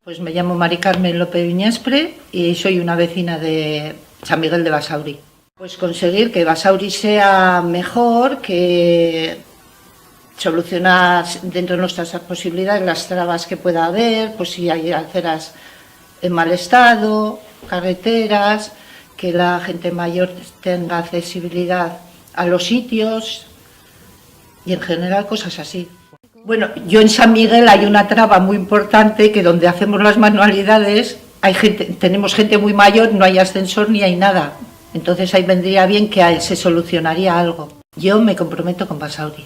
Pues me llamo Mari Carmen López Viñaspre y soy una vecina de San Miguel de Basauri. Pues conseguir que Basauri sea mejor, que solucionar dentro de nuestras posibilidades las trabas que pueda haber, pues si hay aceras en mal estado, carreteras, que la gente mayor tenga accesibilidad a los sitios y en general cosas así. Bueno, yo en San Miguel hay una traba muy importante que donde hacemos las manualidades tenemos gente muy mayor, no hay ascensor ni hay nada. Entonces ahí vendría bien que se solucionaría algo. Yo me comprometo con Basauri.